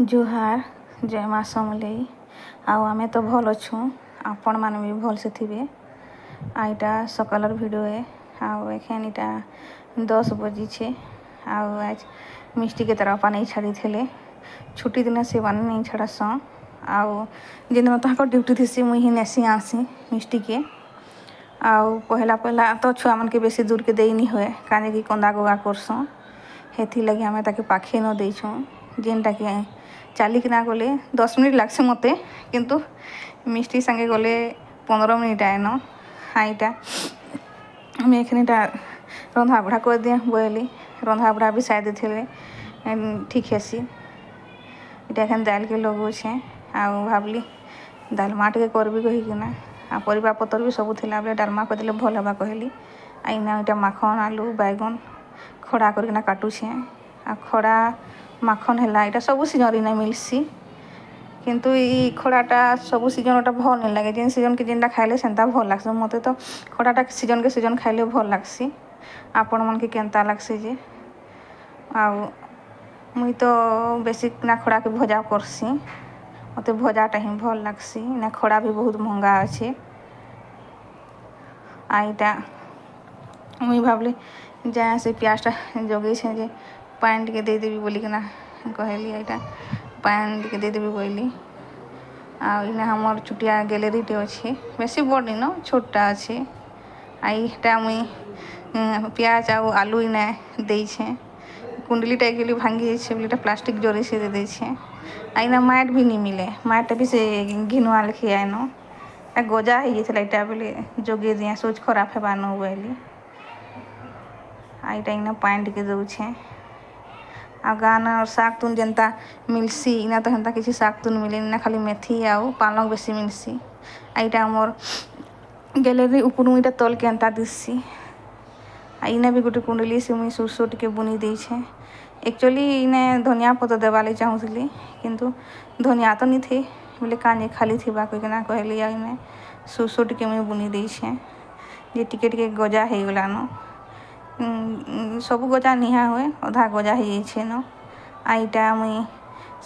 जुहार जय माँ समलेई आउ आमे तो भल अच्छु आपण मैंने भी भल से थे आईटा सकालर भिडियो है आउ एखेन इटा 10 बजी छे आउ आज मिष्टी के तरफ नहीं छाड़ी थे छुट्टी दिन से मैंने नहीं छाड़स आउ जिन दिन तक ड्यूटी थी मुई ही नेसी आसी मिष्टी के आउ पहला पहला तो छुआ मन के बेसी दूर के दे नहीं हुए काने कि कंदा गोगा करसों हेथी लगी आमे ताके पाखे न देछूँ जेनटा कि चलिकिना गले 10 मिनिट लग्से मते किंतु मिष्टी संगे गले 15 मिनिट आएन हाईटा आमे एखनेटा रंधा बढ़ा कर दिए बोली रंधा बढ़ा भी शायद थे ठीक हेसी इटा एखन दाल के लगौछे आउ भावली डालमा टे करबी कहीकिना आ परिबा पतर भी सब थिला बेले डालमा करदेले भल हेबा कहली आईना इटा माखन आलू बैगन खड़ा करकिना काटुछे आ खड़ा माखन है यहाँ सब सीजन नहीं मिलसी किंतु ई खड़ाटा सब सीजनटा भल नहीं लगे जेन सीजन के जेनटा खाइले सेंता भल लगस मत तो खड़ाटा सीजन के सीजन खाइले भल लगसी आपण मन के केनता लगसी जे आउ मुई तो बेसी ना खड़ा के भजा करसी मत भजाटा ही भल लगसी ना खड़ा भी बहुत महंगा अच्छे आईटा मुई भावली जहाँ से प्याजटा जगे जे पानी टे देदेवी बोलिकिना कहली यहाँ पानी टे देदेवी कहली आना हमर छुटिया गैलरी टे अच्छे बेसी बड़ न छोटा अच्छे आईटा मुई प्याज आउ आलू इना दे कुंडलीटा एक्चुअली भांगी बोले प्लास्टिक जोड़ी से दे आईना माट भी नहीं मिले माटा भी से घिनुआ लिखी आएन गजा हो जाता बोले जोगे दिया सोच खराब हेबा न बोली आईटा इना पानी टे दौछे आ गाना और साग तुन जनता मिलसी इना तो हेन्ता किसी साग तुन मिले ना खाली मेथी आउ पालक बेसी मिलसी आईटा मोर गैलरी उपरू इटा तल के एंता दिसी आ इना भी गोटे कुंडली से मुई सुरसो टिके बुनी देछे एक्चुअली इने धनिया पत्ता देवाले चाहूली किंतु धनिया तो नहीं थे बोले काने खाली थिबा कहिना कहली इने सुरसो टिके मुई बुनी देछे जे टिके टिके गजा हो गलान सब गजा निहा हुए अधा गजा हो न आईटा मुई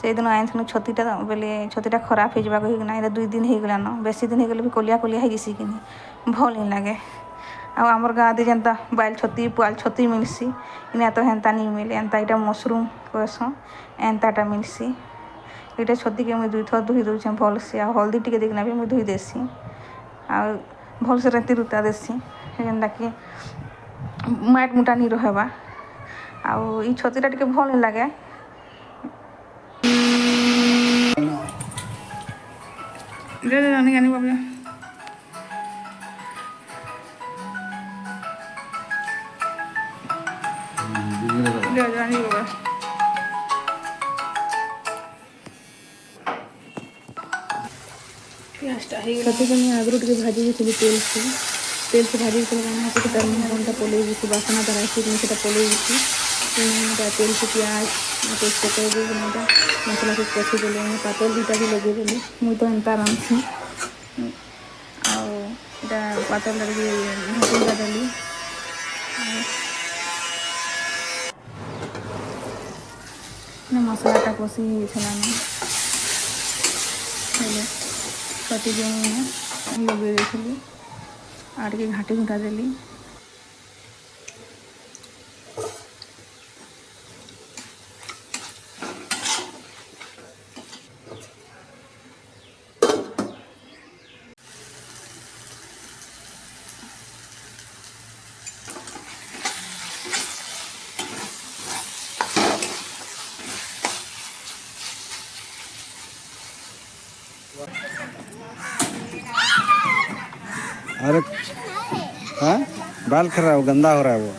से दिन आनी छतीटा बोले छतीटा खराब हो जावा कहीकिना 2 दिन हो गलान बेसी दिन हो गले भी कलिया कलिया हो गसी कि भल नहीं लगे आमर गाँ दे जनता बाइल छती पुआल छती मिलसी इना तो हेन्ता नहीं मिले एंता इटा मशरूम कहस एंताटा मिलसी इटा छती के मुई 2 थर धोई दूचे भल से आ हल्दी टिके देखना भी मुई धोई देसी आ भल से रेती रुता देसी जेनता कि माट मुटा नहीं रहबा आउ ई छतीटा टिके भल नहीं लगे ले ले रानी गानी बाबा ले रानी बाबा प्याजटा ही कति पनि आगरू टिके भाजी थी तेल से भाजी के लगाना है तर घंटा पोले बासना तरह से सेटा पोले तेल से प्याज तेजपत्ता देना मसला के कषि देले पातल दुटा भी लगे देली मुई तो एंता रांधसी आटा पातल लगे भाजीटा देली मसलाटा कषि कटी लगे देली आड़ के घाटी घुटा देली अरे हाँ बाल कर रहा है वो गंदा हो रहा है वो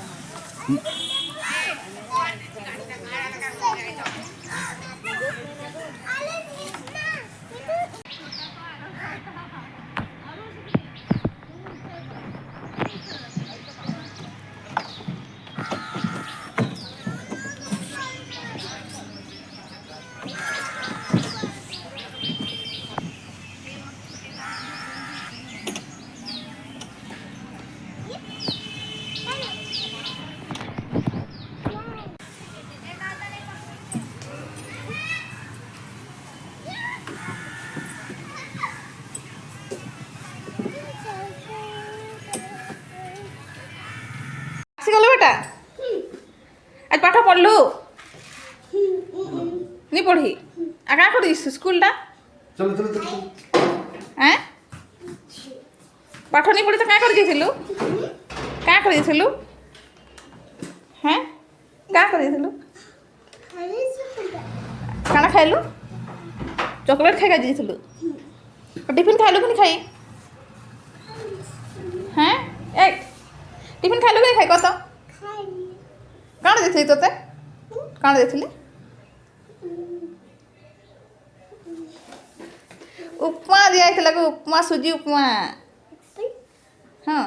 पढ़लु नहीं पढ़ी आ का कर स्कूल टा चलो चलो चलो हैं पाठ नहीं पढ़ी तो क्या कर दिलु क्या कर दिलु हैं क्या कर दिलु खाना खाइलु चॉकलेट खाई दिलु टिफिन खाइलु कि नहीं खाई हैं ए टिफिन खाइलु कि नहीं खाई कत काण देथिली तोते काण देथिली उपमा दिया लगे उपमा सुजी उपमा हाँ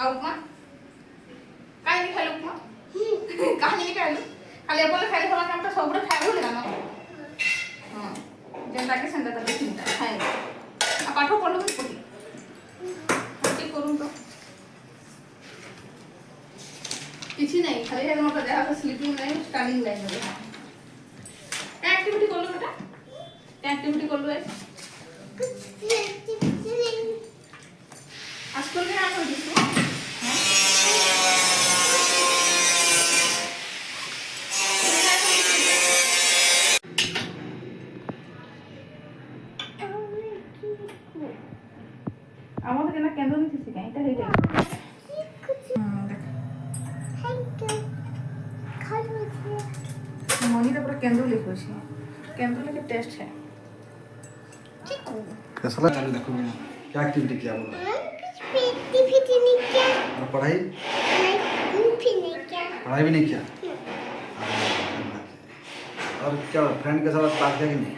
उपमा कहीं खाइल उपमा कहीं खाइलु खाली एपल खाइले फला कामटा सबुरे खाइबो ले ना हां जेंता के संता तक चिंता खाइबो आ पाठ पढलो कि पढी ठीक करूं तो किसी नहीं खाली है मोटा देहा तो स्लीपिंग लाइन स्टैंडिंग लाइन हो गया क्या एक्टिविटी कर लो बेटा क्या एक्टिविटी कर लो है आज स्कूल में आ कर दिसो আমাদের কেন কেন্দ্র নিতেছি কেন এটা হইলে मनीटा पूरा केंद्र लिखो छी केंद्र लिखे टेस्ट है कैसा लगा चालू देखो मैं क्या एक्टिविटी किया बोला और पढ़ाई पढ़ाई भी नहीं किया और क्या फ्रेंड के साथ बात किया कि नहीं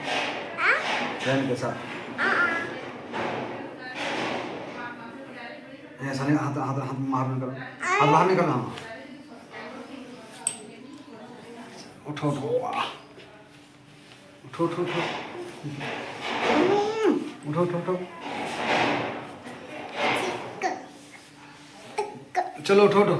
फ्रेंड के साथ ऐसा नहीं हाथ हाथ हाथ बाहर निकालो हाथ बाहर निकालो हाँ उठो उठो वाह उठो उठो उठो उठो उठो उठो चलो उठो उठो